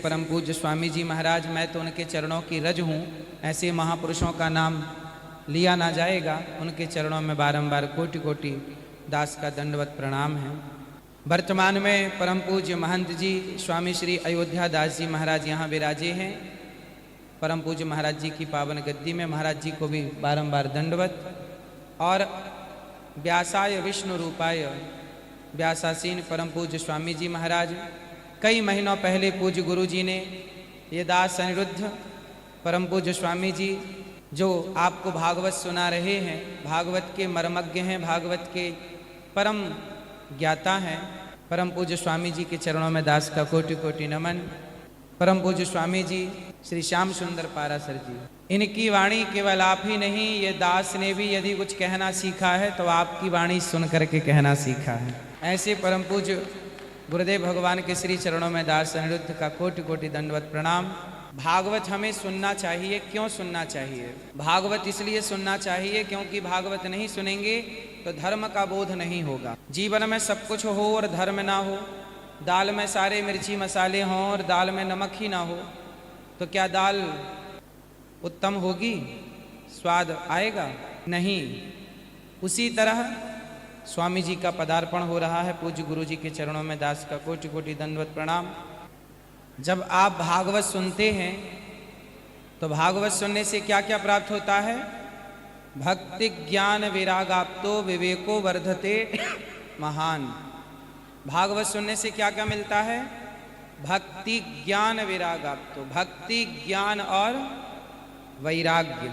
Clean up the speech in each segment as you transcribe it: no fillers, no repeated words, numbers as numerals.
परम पूज्य स्वामी जी महाराज, मैं तो उनके चरणों की रज हूँ। ऐसे महापुरुषों का नाम लिया ना जाएगा। उनके चरणों में बारंबार कोटि कोटि दास का दंडवत प्रणाम है। वर्तमान में परम पूज्य महंत जी स्वामी श्री अयोध्या दास जी महाराज यहाँ विराजे हैं। परम पूज्य महाराज जी की पावन गद्दी में महाराज जी को भी बारंबार दंडवत। और व्यासाय विष्णु रूपाय व्यासासीन परम पूज्य स्वामी जी महाराज, कई महीनों पहले पूज्य गुरु जी ने ये दास अनिरुद्ध परम पूज्य स्वामी जी जो आपको भागवत सुना रहे हैं, भागवत के मर्मज्ञ हैं, भागवत के परम ज्ञाता हैं, परम पूज्य स्वामी जी के चरणों में दास का कोटि कोटि नमन। परम पूज्य स्वामी जी श्री श्याम सुंदर पारासर जी, इनकी वाणी केवल आप ही नहीं, ये दास ने भी यदि कुछ कहना सीखा है तो आपकी वाणी सुन करके कहना सीखा है। ऐसे परम पूज्य गुरुदेव भगवान के श्री चरणों में दास अनिरुद्ध का कोटि कोटि दंडवत प्रणाम। भागवत हमें सुनना चाहिए। क्यों सुनना चाहिए? भागवत इसलिए सुनना चाहिए क्योंकि भागवत नहीं सुनेंगे तो धर्म का बोध नहीं होगा। जीवन में सब कुछ हो और धर्म ना हो, दाल में सारे मिर्ची मसाले हों और दाल में नमक ही ना हो, तो क्या दाल उत्तम होगी? स्वाद आएगा? नहीं। उसी तरह स्वामी जी का पदार्पण हो रहा है। पूज्य गुरु जी के चरणों में दास का कोटि कोटि दंडवत प्रणाम। जब आप भागवत सुनते हैं तो भागवत सुनने से क्या क्या प्राप्त होता है? भक्ति ज्ञान विरागाप्तो विवेको वर्धते महान। भागवत सुनने से क्या क्या मिलता है? भक्ति ज्ञान विरागाप्तो, भक्ति ज्ञान और वैराग्य।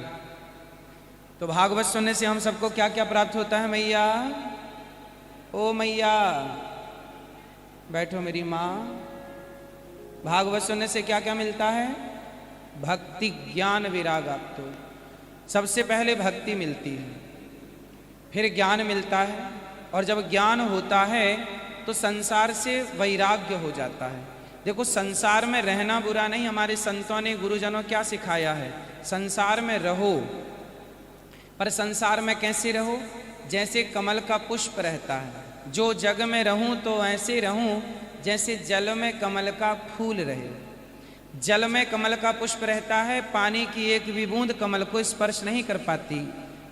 तो भागवत सुनने से हम सबको क्या क्या प्राप्त होता है? मैया, ओ मैया, बैठो मेरी माँ। भागवत सुनने से क्या क्या मिलता है? भक्ति ज्ञान विरागाप्तो। सबसे पहले भक्ति मिलती है, फिर ज्ञान मिलता है, और जब ज्ञान होता है तो संसार से वैराग्य हो जाता है। देखो, संसार में रहना बुरा नहीं। हमारे संतों ने, गुरुजनों क्या सिखाया है? संसार में रहो, पर संसार में कैसे रहो? जैसे कमल का पुष्प रहता है। जो जग में रहूं तो ऐसे रहूं जैसे जल में कमल का फूल रहे। जल में कमल का पुष्प रहता है, पानी की एक भी बूंद कमल को स्पर्श नहीं कर पाती।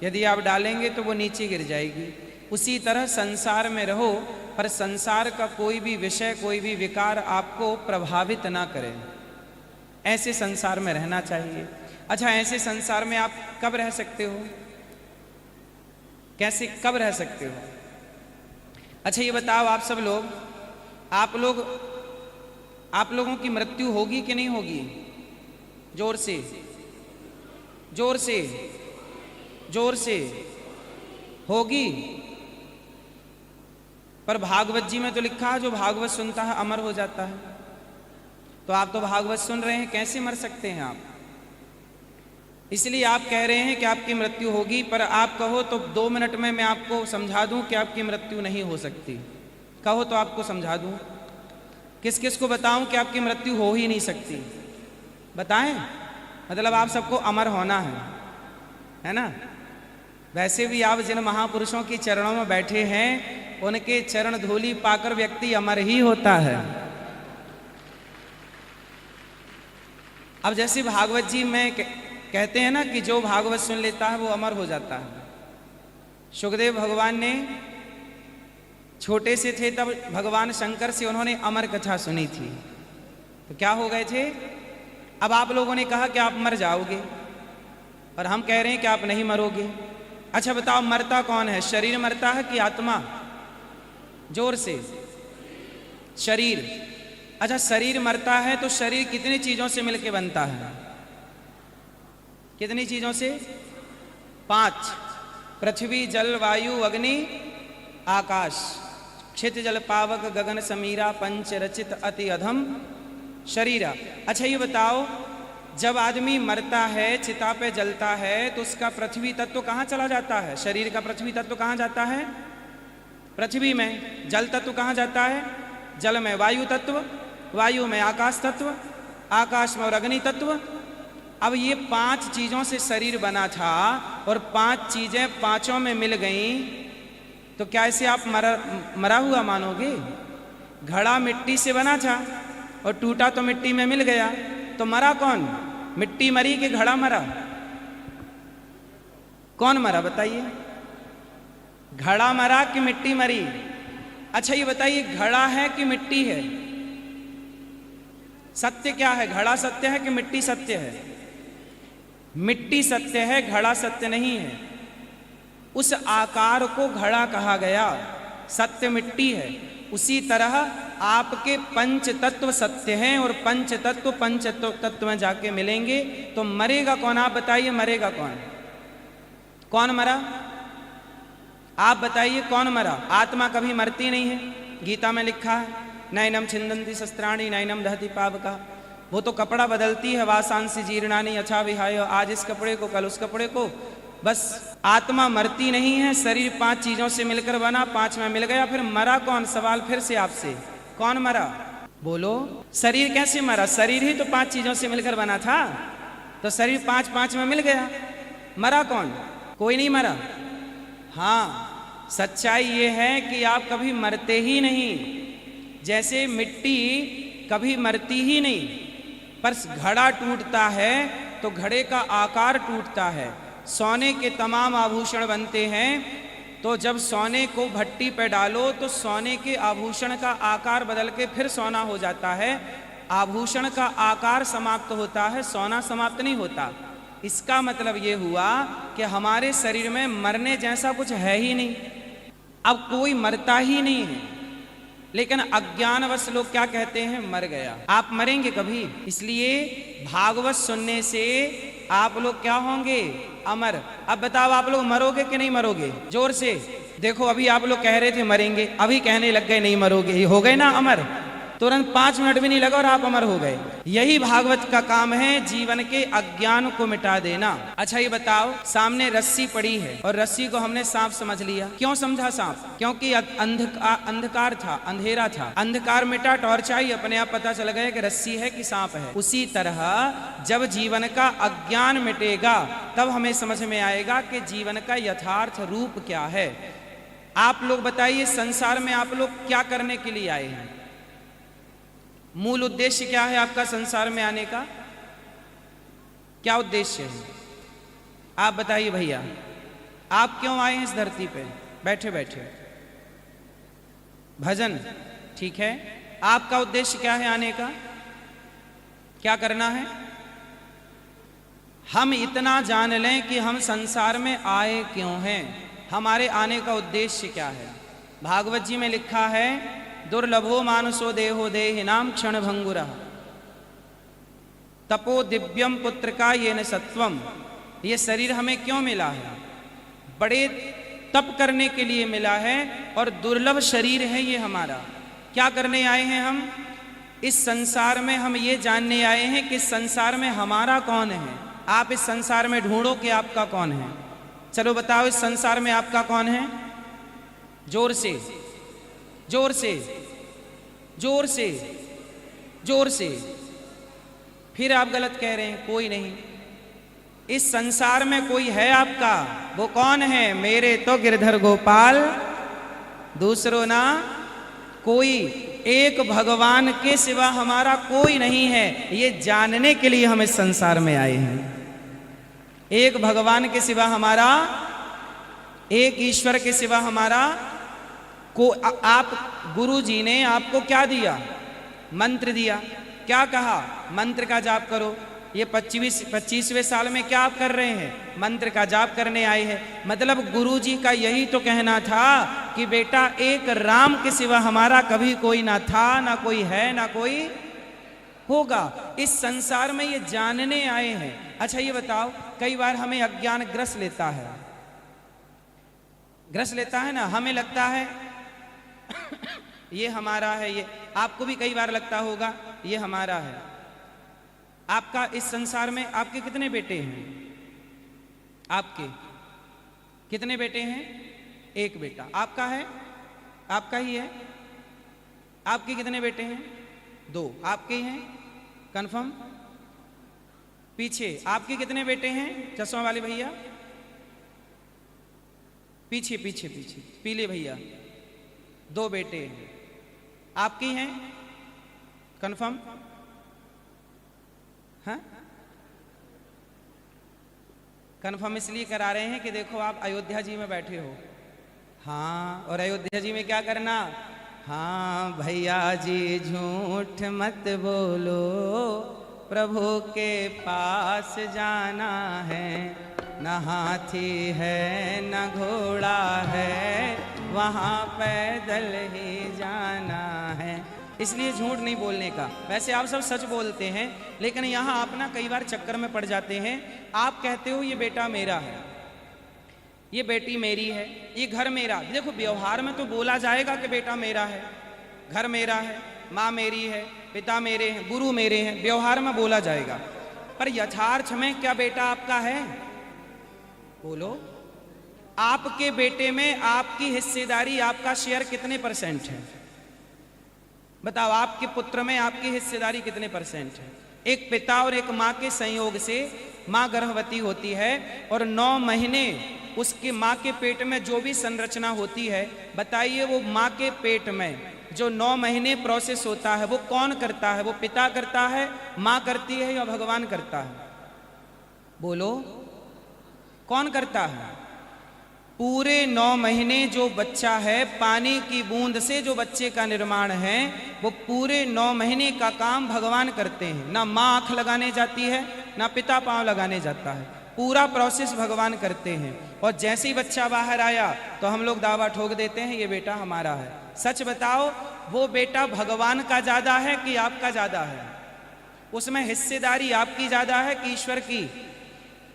यदि आप डालेंगे तो वो नीचे गिर जाएगी। उसी तरह संसार में रहो, पर संसार का कोई भी विषय, कोई भी विकार आपको प्रभावित ना करे। ऐसे संसार में रहना चाहिए। अच्छा, ऐसे संसार में आप कब रह सकते हो? कैसे, कब रह सकते हो? अच्छा ये बताओ, आप सब लोग, आप लोगों की मृत्यु होगी कि नहीं होगी? जोर से, जोर से, जोर से। होगी। पर भागवत जी में तो लिखा है जो भागवत सुनता है अमर हो जाता है। तो आप तो भागवत सुन रहे हैं, कैसे मर सकते हैं आप? इसलिए आप कह रहे हैं कि आपकी मृत्यु होगी, पर आप कहो तो 2 मिनट में मैं आपको समझा दूं कि आपकी मृत्यु नहीं हो सकती। कहो तो आपको समझा दूं। किस किस को बताऊं कि आपकी मृत्यु हो ही नहीं सकती? बताएं? मतलब आप सबको अमर होना है ना? वैसे भी आप जिन महापुरुषों के चरणों में बैठे हैं, उनके चरण धूलि पाकर व्यक्ति अमर ही होता है। अब जैसे भागवत जी में कहते हैं ना कि जो भागवत सुन लेता है वो अमर हो जाता है। सुखदेव भगवान ने छोटे से थे तब भगवान शंकर से उन्होंने अमर कथा सुनी थी, तो क्या हो गए थे? अब आप लोगों ने कहा कि आप मर जाओगे, और हम कह रहे हैं कि आप नहीं मरोगे। अच्छा बताओ, मरता कौन है? शरीर मरता है कि आत्मा? जोर से। शरीर। अच्छा, शरीर मरता है तो शरीर कितनी चीजों से मिलकर बनता है? कितनी चीजों से? 5। पृथ्वी, जल, वायु, अग्नि, आकाश। क्षित जल पावक गगन समीरा, पंच रचित अति अधम शरीरा। अच्छा ये बताओ, जब आदमी मरता है, चिता पे जलता है, तो उसका पृथ्वी तत्व कहाँ चला जाता है? शरीर का पृथ्वी तत्व कहाँ जाता है? पृथ्वी में। जल तत्व कहाँ जाता है? जल में। वायु तत्व? वायु में। आकाश तत्व? आकाश में। और अग्नि तत्व? अब ये 5 चीजों से शरीर बना था, और 5 चीजें पांचों में मिल गईं, तो क्या इसे आप मरा हुआ मानोगे? घड़ा मिट्टी से बना था, और टूटा तो मिट्टी में मिल गया, तो मरा कौन? मिट्टी मरी कि घड़ा मरा? कौन मरा बताइए? घड़ा मरा कि मिट्टी मरी? अच्छा ये बताइए, घड़ा है कि मिट्टी है? सत्य क्या है? घड़ा सत्य है कि मिट्टी सत्य है? मिट्टी सत्य है, घड़ा सत्य नहीं है। उस आकार को घड़ा कहा गया, सत्य मिट्टी है। उसी तरह आपके पंच तत्व सत्य हैं और पंच तत्व में जाके मिलेंगे तो मरेगा कौन? आप बताइए, मरेगा कौन? कौन मरा? आप बताइए कौन मरा? आत्मा कभी मरती नहीं है, गीता में लिखा है, नैनम छिंदंती शस्त्राणि नैनम दहति पावका। वो तो कपड़ा बदलती है, वासांसी जीर्णानि अच्छा विहाय, आज इस कपड़े को कल उस कपड़े को। बस आत्मा मरती नहीं है। शरीर 5 चीजों से मिलकर बना, 5 में मिल गया, फिर मरा कौन? सवाल फिर से आपसे, कौन मरा? बोलो, शरीर कैसे मरा? शरीर ही तो 5 चीजों से मिलकर बना था, तो शरीर 5 में मिल गया, मरा कौन? कोई नहीं मरा। हाँ, सच्चाई ये है कि आप कभी मरते ही नहीं, जैसे मिट्टी कभी मरती ही नहीं, पर घड़ा टूटता है तो घड़े का आकार टूटता है। सोने के तमाम आभूषण बनते हैं, तो जब सोने को भट्टी पे डालो तो सोने के आभूषण का आकार बदल के फिर सोना हो जाता है। आभूषण का आकार समाप्त होता है, सोना समाप्त नहीं होता। इसका मतलब ये हुआ कि हमारे शरीर में मरने जैसा कुछ है ही नहीं, अब कोई मरता ही नहीं है। लेकिन अज्ञानवश लोग क्या कहते हैं? मर गया। आप मरेंगे कभी? इसलिए भागवत सुनने से आप लोग क्या होंगे? अमर। अब बताओ, आप लोग मरोगे कि नहीं मरोगे? जोर से देखो, अभी आप लोग कह रहे थे मरेंगे, अभी कहने लग गए नहीं मरोगे, हो गए ना अमर। तुरंत 5 मिनट भी नहीं लगा और आप अमर हो गए। यही भागवत का काम है, जीवन के अज्ञान को मिटा देना। अच्छा ये बताओ, सामने रस्सी पड़ी है और रस्सी को हमने सांप समझ लिया। क्यों समझा सांप? क्योंकि अंधकार था, अंधेरा था। अंधकार मिटा, टॉर्च आई, अपने आप पता चल गया कि रस्सी है कि सांप है। उसी तरह जब जीवन का अज्ञान मिटेगा तब हमें समझ में आएगा कि जीवन का यथार्थ रूप क्या है। आप लोग बताइए, संसार में आप लोग क्या करने के लिए आए हैं? मूल उद्देश्य क्या है आपका संसार में आने का? क्या उद्देश्य है? आप बताइए भैया, आप क्यों आए हैं इस धरती पे? बैठे बैठे भजन, ठीक है। आपका उद्देश्य क्या है आने का? क्या करना है? हम इतना जान लें कि हम संसार में आए क्यों हैं, हमारे आने का उद्देश्य क्या है। भागवत जी में लिखा है, दुर्लभो मानसो देहो देहिनाम क्षण भंगुरः तपो दिव्यम पुत्र का ये न सत्वम। ये शरीर हमें क्यों मिला है? बड़े तप करने के लिए मिला है और दुर्लभ शरीर है ये हमारा। क्या करने आए हैं हम इस संसार में? हम ये जानने आए हैं कि संसार में हमारा कौन है। आप इस संसार में ढूंढो कि आपका कौन है। चलो बताओ, इस संसार में आपका कौन है? जोर से, जोर से, जोर से, जोर से। फिर आप गलत कह रहे हैं, कोई नहीं। इस संसार में कोई है आपका, वो कौन है? मेरे तो गिरधर गोपाल, दूसरों ना कोई। एक भगवान के सिवा हमारा कोई नहीं है, ये जानने के लिए हम इस संसार में आए हैं। एक भगवान के सिवा हमारा, एक ईश्वर के सिवा हमारा को। आप गुरु जी ने आपको क्या दिया? मंत्र दिया। क्या कहा? मंत्र का जाप करो। ये 25वें साल में क्या आप कर रहे हैं? मंत्र का जाप करने आए हैं। मतलब गुरु जी का यही तो कहना था कि बेटा, एक राम के सिवा हमारा कभी कोई ना था, ना कोई है, ना कोई होगा। इस संसार में ये जानने आए हैं। अच्छा ये बताओ, कई बार हमें अज्ञान ग्रस लेता है, ग्रस लेता है ना। हमें लगता है ये हमारा है, ये आपको भी कई बार लगता होगा ये हमारा है। आपका इस संसार में आपके कितने बेटे हैं? आपके कितने बेटे हैं? एक बेटा आपका है, आपका ही है। आपके कितने बेटे हैं? 2 आपके हैं, कंफर्म। पीछे आपके कितने बेटे हैं? चश्मा वाले भैया, पीछे पीछे पीछे, पीले भैया, 2 बेटे हैं। आपकी हैं? कंफर्म? हाँ, कंफर्म इसलिए करा रहे हैं कि देखो आप अयोध्या जी में बैठे हो। हाँ, और अयोध्या जी में क्या करना? हाँ भैया जी झूठ मत बोलो, प्रभु के पास जाना है, न हाथी है न घोड़ा है, वहाँ पैदल ही जाना है। इसलिए झूठ नहीं बोलने का। वैसे आप सब सच बोलते हैं, लेकिन यहाँ आप ना कई बार चक्कर में पड़ जाते हैं। आप कहते हो ये बेटा मेरा है, ये बेटी मेरी है, ये घर मेरा। देखो व्यवहार में तो बोला जाएगा कि बेटा मेरा है, घर मेरा है, माँ मेरी है, पिता मेरे हैं, गुरु मेरे हैं, व्यवहार में बोला जाएगा। पर यथार्थ में क्या बेटा आपका है? बोलो। आपके बेटे में आपकी हिस्सेदारी, आपका शेयर कितने परसेंट है? बताओ, आपके पुत्र में आपकी हिस्सेदारी कितने परसेंट है? एक पिता और एक माँ के संयोग से माँ गर्भवती होती है और 9 महीने उसके माँ के पेट में जो भी संरचना होती है, बताइए वो माँ के पेट में जो 9 महीने प्रोसेस होता है वो कौन करता है? वो पिता करता है, माँ करती है या भगवान करता है? बोलो, कौन करता है? पूरे 9 महीने जो बच्चा है, पानी की बूंद से जो बच्चे का निर्माण है, वो पूरे 9 महीने का काम भगवान करते हैं। ना माँ आंख लगाने जाती है, ना पिता पांव लगाने जाता है, पूरा प्रोसेस भगवान करते हैं। और जैसे ही बच्चा बाहर आया तो हम लोग दावा ठोक देते हैं ये बेटा हमारा है। सच बताओ, वो बेटा भगवान का ज्यादा है कि आपका ज्यादा है? उसमें हिस्सेदारी आपकी ज्यादा है कि ईश्वर की?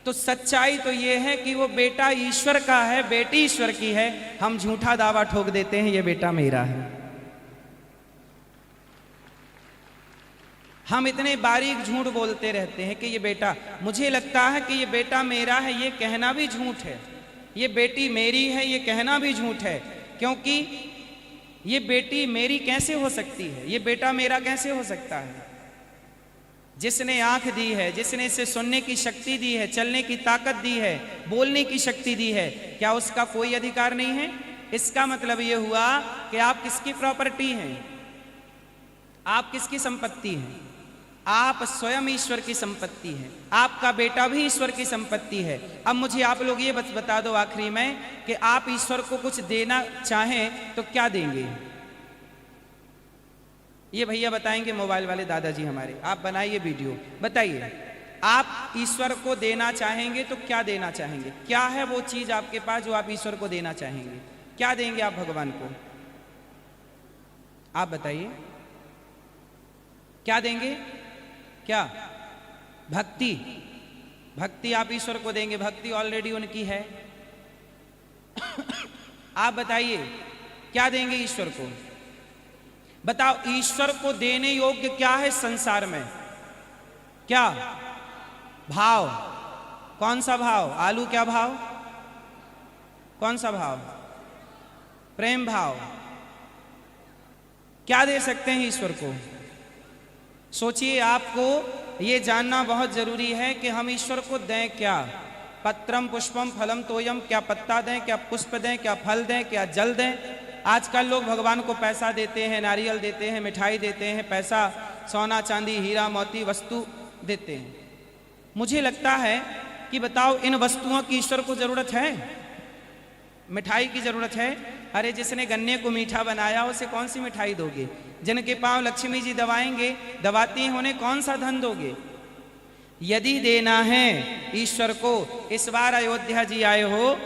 तो सच्चाई तो ये है कि वो बेटा ईश्वर का है, बेटी ईश्वर की है। हम झूठा दावा ठोक देते हैं ये बेटा मेरा है। हम इतने बारीक झूठ बोलते रहते हैं कि ये बेटा, मुझे लगता है कि ये बेटा मेरा है, ये कहना भी झूठ है। ये बेटी मेरी है, ये कहना भी झूठ है। क्योंकि ये बेटी मेरी कैसे हो सकती है? ये बेटा मेरा कैसे हो सकता है? जिसने आंख दी है, जिसने इसे सुनने की शक्ति दी है, चलने की ताकत दी है, बोलने की शक्ति दी है, क्या उसका कोई अधिकार नहीं है? इसका मतलब यह हुआ कि आप किसकी प्रॉपर्टी हैं? आप किसकी संपत्ति हैं? आप स्वयं ईश्वर की संपत्ति है। आपका बेटा भी ईश्वर की संपत्ति है। अब मुझे आप लोग ये बता दो आखिरी में कि आप ईश्वर को कुछ देना चाहें तो क्या देंगे? ये भैया बताएंगे, मोबाइल वाले दादाजी हमारे, आप बनाइए वीडियो, बताइए आप ईश्वर को देना चाहेंगे तो क्या देना चाहेंगे? क्या है वो चीज आपके पास जो आप ईश्वर को देना चाहेंगे? क्या देंगे आप भगवान को? आप बताइए, क्या देंगे? क्या? भक्ति। भक्ति आप ईश्वर को देंगे, भक्ति ऑलरेडी उनकी है। आप बताइए क्या देंगे ईश्वर को? बताओ, ईश्वर को देने योग्य क्या है संसार में? क्या भाव? कौन सा भाव? आलू क्या भाव? कौन सा भाव? प्रेम भाव। क्या दे सकते हैं ईश्वर को? सोचिए, आपको ये जानना बहुत जरूरी है कि हम ईश्वर को दें क्या? पत्रम पुष्पम फलम तोयम, क्या पत्ता दें, क्या पुष्प दें, क्या फल दें, क्या जल दें? आजकल लोग भगवान को पैसा देते हैं, नारियल देते हैं, मिठाई देते हैं, पैसा, सोना चांदी, हीरा मोती वस्तु देते हैं। मुझे लगता है कि बताओ, इन वस्तुओं की ईश्वर को जरूरत है? मिठाई की जरूरत है? अरे जिसने गन्ने को मीठा बनाया उसे कौन सी मिठाई दोगे? जिनके पांव लक्ष्मी जी दबाएंगे, दबाती हैं, उन्हें कौन सा धन दोगे? यदि देना है ईश्वर को, इस बार अयोध्या जी आए हो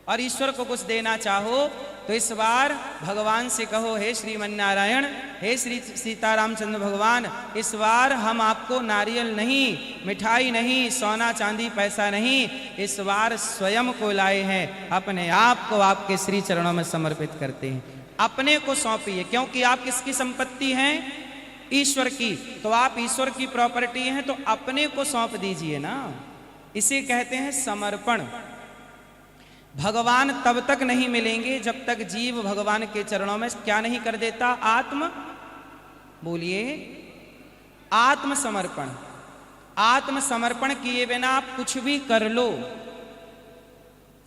और ईश्वर को कुछ देना चाहो तो इस बार भगवान से कहो, हे श्रीमन नारायण, हे श्री सीतारामचंद्र भगवान, इस बार हम आपको नारियल नहीं, मिठाई नहीं, सोना चांदी पैसा नहीं, इस बार स्वयं को लाए हैं, अपने आप को आपके श्री चरणों में समर्पित करते हैं। अपने को सौंपिए, क्योंकि आप किसकी संपत्ति हैं? ईश्वर की। तो आप ईश्वर की प्रॉपर्टी हैं, तो अपने को सौंप दीजिए ना। इसे कहते हैं समर्पण। भगवान तब तक नहीं मिलेंगे जब तक जीव भगवान के चरणों में क्या नहीं कर देता? आत्म, बोलिए, आत्मसमर्पण। आत्मसमर्पण किए बिना आप कुछ भी कर लो,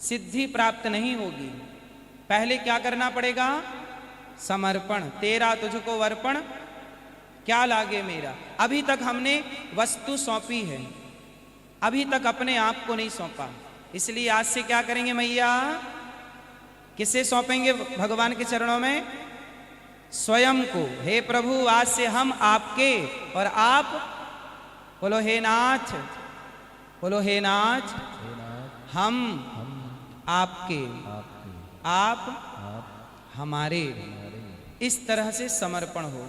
सिद्धि प्राप्त नहीं होगी। पहले क्या करना पड़ेगा? समर्पण। तेरा तुझको अर्पण क्या लागे मेरा। अभी तक हमने वस्तु सौंपी है, अभी तक अपने आप को नहीं सौंपा। इसलिए आज से क्या करेंगे मैया, किसे सौंपेंगे भगवान के चरणों में? स्वयं को। हे प्रभु, आज से हम आपके और आप, बोलो हे नाथ, बोलो हे नाथ, हम आपके, आप हमारे। इस तरह से समर्पण हो।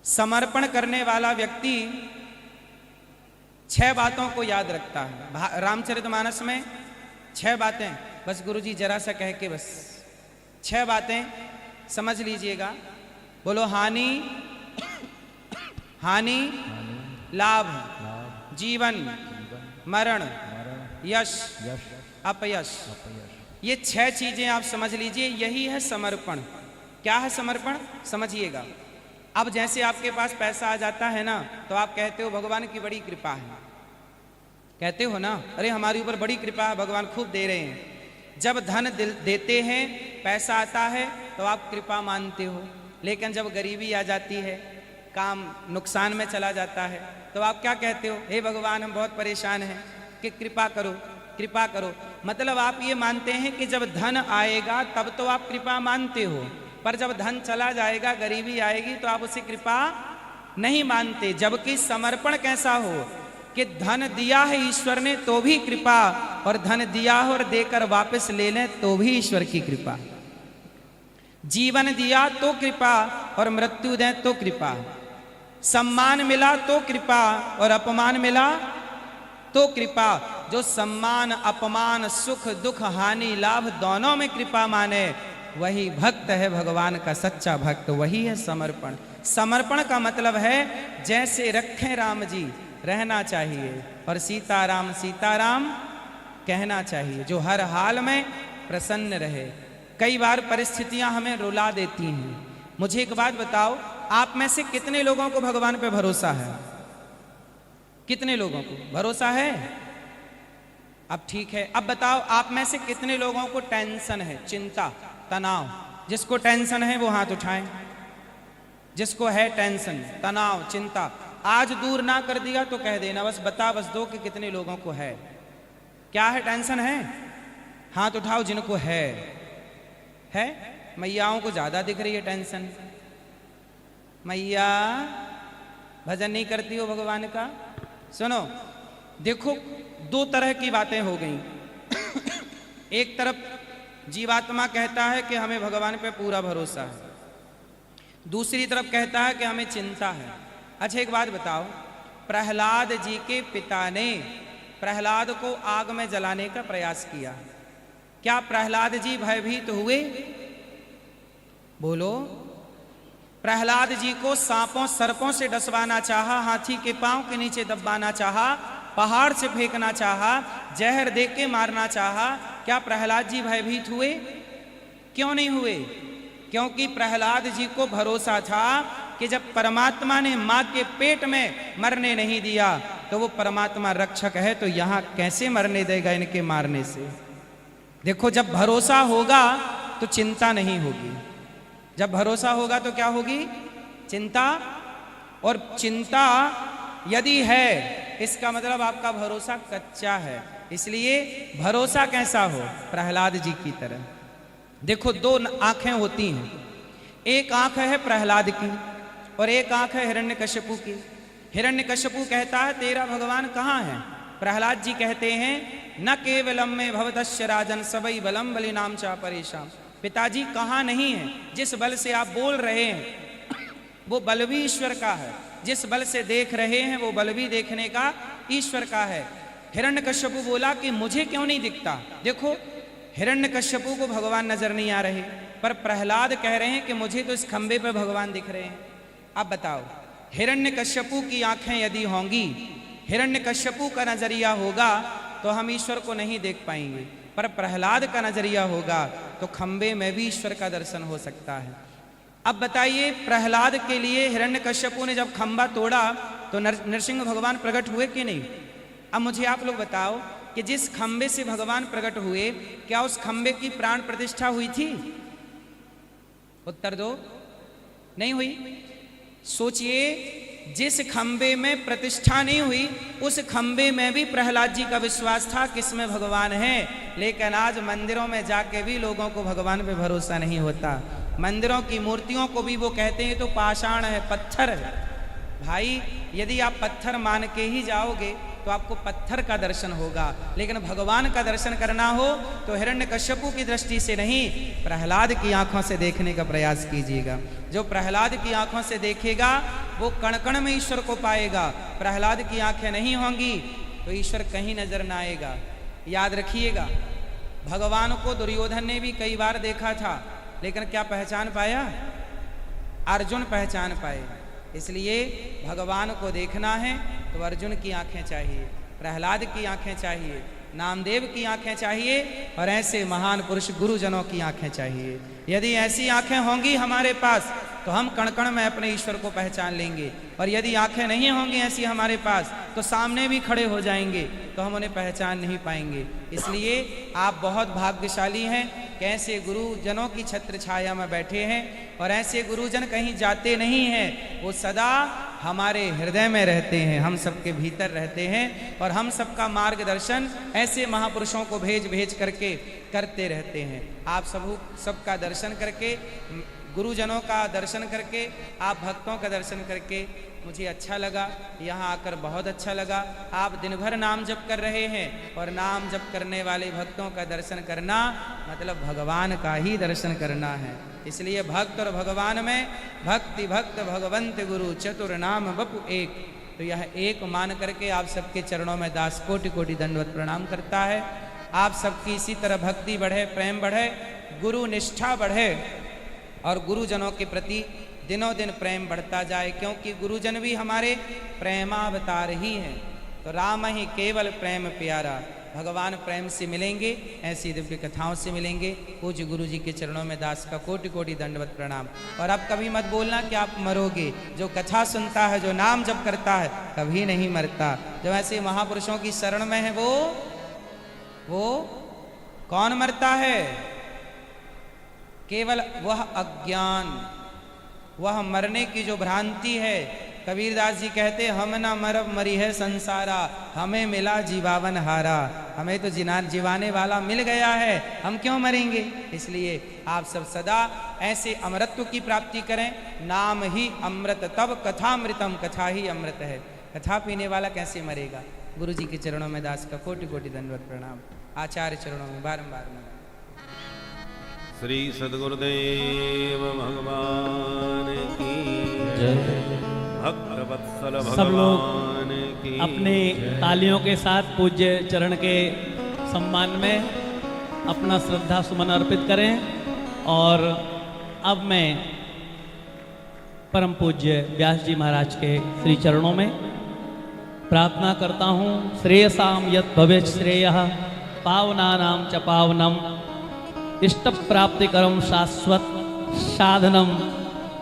समर्पण करने वाला व्यक्ति 6 बातों को याद रखता है। रामचरितमानस में 6 बातें, बस गुरुजी जरा सा कह के बस 6 बातें समझ लीजिएगा। बोलो हानि, हानि, लाभ, जीवन, मरण, यश, अपयश। ये 6 चीजें आप समझ लीजिए, यही है समर्पण। क्या है समर्पण, समझिएगा। अब जैसे आपके पास पैसा आ जाता है ना, तो आप कहते हो भगवान की बड़ी कृपा है, कहते हो ना, अरे हमारे ऊपर बड़ी कृपा है, भगवान खूब दे रहे हैं। जब धन देते हैं, पैसा आता है, तो आप कृपा मानते हो। लेकिन जब गरीबी आ जाती है, काम नुकसान में चला जाता है, तो आप क्या कहते हो, हे भगवान हम बहुत परेशान हैं, कि कृपा करो, कृपा करो। मतलब आप ये मानते हैं कि जब धन आएगा तब तो आप कृपा मानते हो, पर जब धन चला जाएगा, गरीबी आएगी, तो आप उसे कृपा नहीं मानते। जबकि समर्पण कैसा हो कि धन दिया है ईश्वर ने तो भी कृपा, और धन दिया और देकर वापस ले लें तो भी ईश्वर की कृपा। जीवन दिया तो कृपा और मृत्यु दें तो कृपा। सम्मान मिला तो कृपा और अपमान मिला तो कृपा। जो सम्मान, अपमान, सुख, दुख, हानि, लाभ दोनों में कृपा माने, वही भक्त है भगवान का सच्चा भक्त, वही है समर्पण। समर्पण का मतलब है जैसे रखें राम जी रहना चाहिए, और सीताराम सीताराम कहना चाहिए, जो हर हाल में प्रसन्न रहे। कई बार परिस्थितियां हमें रुला देती हैं। मुझे एक बात बताओ, आप में से कितने लोगों को भगवान पे भरोसा है? कितने लोगों को भरोसा है? अब ठीक है, अब बताओ आप में से कितने लोगों को टेंशन है, चिंता, तनाव? जिसको टेंशन है वो हाथ उठाएं। जिसको है टेंशन, तनाव, चिंता, आज दूर ना कर दिया तो कह देना, बस बता बस दो कि कितने लोगों को है। क्या है, टेंशन है? हाथ उठाओ जिनको है। मैयाओं को ज्यादा दिख रही है टेंशन। मैया भजन नहीं करती हो भगवान का? सुनो, देखो 2 तरह की बातें हो गई। एक तरफ जीवात्मा कहता है कि हमें भगवान पे पूरा भरोसा है, दूसरी तरफ कहता है कि हमें चिंता है। अच्छा एक बात बताओ, प्रहलाद जी के पिता ने प्रहलाद को आग में जलाने का प्रयास किया, क्या प्रहलाद जी भयभीत हुए? बोलो। प्रहलाद जी को सांपों सर्पों से डसवाना चाहा, हाथी के पांव के नीचे दबाना चाहा, पहाड़ से फेंकना चाहा, जहर दे के मारना चाहा, क्या प्रहलाद जी भयभीत हुए? क्यों नहीं हुए? क्योंकि प्रहलाद जी को भरोसा था कि जब परमात्मा ने मां के पेट में मरने नहीं दिया, तो वो परमात्मा रक्षक है, तो यहां कैसे मरने देगा इनके मारने से। देखो, जब भरोसा होगा तो चिंता नहीं होगी, जब भरोसा होगा तो क्या होगी? चिंता। और चिंता यदि है, इसका मतलब आपका भरोसा कच्चा है। इसलिए भरोसा कैसा हो? प्रहलाद जी की तरह। देखो, 2 आंखें होती हैं, एक आंख है प्रहलाद की और एक आंख है हिरण्यकश्यपु की। हिरण्यकश्यपु कहता है तेरा भगवान कहाँ है? प्रहलाद जी कहते हैं न केवलम में भवतस्य राजन सबई बलम बलि नाम चा परेशान। पिताजी कहाँ नहीं है, जिस बल से आप बोल रहे हैं वो बल भी ईश्वर का है, जिस बल से देख रहे हैं वो बल भी देखने का ईश्वर का है। हिरण्यकश्यपु बोला कि मुझे क्यों नहीं दिखता? देखो, हिरण्यकश्यपु को भगवान नजर नहीं आ रहे, पर प्रहलाद कह रहे हैं कि मुझे तो इस खंबे पर भगवान दिख रहे हैं। अब बताओ, हिरण्यकश्यपु की आंखें यदि होंगी, हिरण्यकश्यपु का नजरिया होगा तो हम ईश्वर को नहीं देख पाएंगे, पर प्रहलाद का नजरिया होगा तो खंबे में भी ईश्वर का दर्शन हो सकता है। अब बताइए, प्रहलाद के लिए हिरण्यकश्यपु ने जब खंबा तोड़ा तो नरसिंह भगवान प्रकट हुए कि नहीं? अब मुझे आप लोग बताओ कि जिस खंबे से भगवान प्रकट हुए, क्या उस खंबे की प्राण प्रतिष्ठा हुई थी? उत्तर दो। नहीं हुई। सोचिए, जिस खंबे में प्रतिष्ठा नहीं हुई उस खंबे में भी प्रहलाद जी का विश्वास था किसमें भगवान है। लेकिन आज मंदिरों में जाके भी लोगों को भगवान पे भरोसा नहीं होता। मंदिरों की मूर्तियों को भी वो कहते हैं तो पाषाण है, पत्थर है। भाई यदि आप पत्थर मान के ही जाओगे तो आपको पत्थर का दर्शन होगा, लेकिन भगवान का दर्शन करना हो तो हिरण्यकश्यपु की दृष्टि से नहीं, प्रहलाद की आंखों से देखने का प्रयास कीजिएगा। जो प्रहलाद की आंखों से देखेगा वो कण कण में ईश्वर को पाएगा। प्रहलाद की आंखें नहीं होंगी तो ईश्वर कहीं नजर ना आएगा। याद रखिएगा, भगवान को दुर्योधन ने भी कई बार देखा था, लेकिन क्या पहचान पाया? अर्जुन पहचान पाए। इसलिए भगवान को देखना है तो अर्जुन की आंखें चाहिए, प्रहलाद की आंखें चाहिए, नामदेव की आंखें चाहिए, और ऐसे महान पुरुष गुरुजनों की आंखें चाहिए। यदि ऐसी आंखें होंगी हमारे पास तो हम कण कण में अपने ईश्वर को पहचान लेंगे, और यदि आंखें नहीं होंगी ऐसी हमारे पास तो सामने भी खड़े हो जाएंगे तो हम उन्हें पहचान नहीं पाएंगे। इसलिए आप बहुत भाग्यशाली हैं, कैसे गुरुजनों की छत्र छाया में बैठे हैं, और ऐसे गुरुजन कहीं जाते नहीं हैं, वो सदा हमारे हृदय में रहते हैं, हम सबके भीतर रहते हैं, और हम सबका मार्गदर्शन ऐसे महापुरुषों को भेज भेज करके करते रहते हैं। आप सबका दर्शन करके, गुरुजनों का दर्शन करके, आप भक्तों का दर्शन करके मुझे अच्छा लगा, यहाँ आकर बहुत अच्छा लगा। आप दिन भर नाम जप कर रहे हैं, और नाम जप करने वाले भक्तों का दर्शन करना मतलब भगवान का ही दर्शन करना है। इसलिए भक्त और भगवान में भक्ति भक्त भगवंत गुरु चतुर नाम बपु एक, तो यह एक मान करके आप सबके चरणों में दास कोटि कोटि दंडवत प्रणाम करता है। आप सबकी इसी तरह भक्ति बढ़े, प्रेम बढ़े, गुरु निष्ठा बढ़े, और गुरुजनों के प्रति दिनों दिन प्रेम बढ़ता जाए, क्योंकि गुरुजन भी हमारे प्रेमावतार ही हैं। तो राम ही केवल प्रेम प्यारा, भगवान प्रेम से मिलेंगे, ऐसी दिव्य कथाओं से मिलेंगे। पूज्य गुरु जी के चरणों में दास का कोटि कोटि दंडवत प्रणाम। और अब कभी मत बोलना कि आप मरोगे। जो कथा सुनता है, जो नाम जप करता है, कभी नहीं मरता। जो ऐसे महापुरुषों की शरण में है वो कौन मरता है? केवल वह अज्ञान, वह मरने की जो भ्रांति है। कबीरदास जी कहते, हम ना मरब मरी है संसारा, हमें मिला जीवावन हारा। हमें तो जीवाने वाला मिल गया है, हम क्यों मरेंगे? इसलिए आप सब सदा ऐसे अमरत्व की प्राप्ति करें। नाम ही अमृत तब कथामृतम, कथा ही अमृत है। कथा पीने वाला कैसे मरेगा? गुरु जी के चरणों में दास का कोटि कोटि दंडवत प्रणाम। आचार्य चरणों में बारंबार नमः। श्री सद्गुरुदेव भगवान की जय। भक्तवत्सल सब लोग भगवान की अपने तालियों के साथ पूज्य चरण के सम्मान में अपना श्रद्धा सुमन अर्पित करें। और अब मैं परम पूज्य व्यास जी महाराज के श्री चरणों में प्रार्थना करता हूँ। श्रेयसाम यत भवेत् श्रेयः, पावनानां च पावनम, इष्ट प्राप्तिकरम शाश्वत साधनम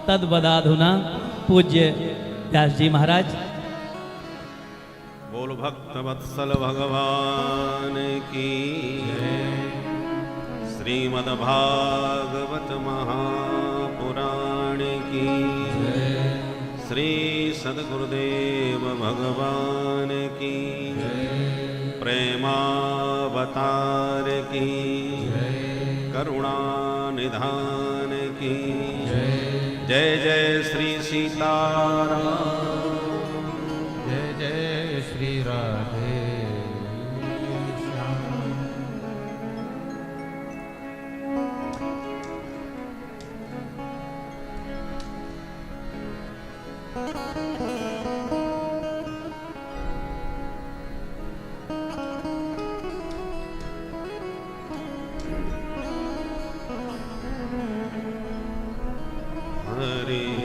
तद बदाधुना। पूज्य व्यास जी महाराज। बोल भक्तवत्सल भगवान की। श्रीमद्भागवत महापुराण की। श्री सद्गुरुदेव भगवान की। प्रेमावतार की। करुणा निधान की। जय जय श्री सीताराम। जय जय श्री राधे हरे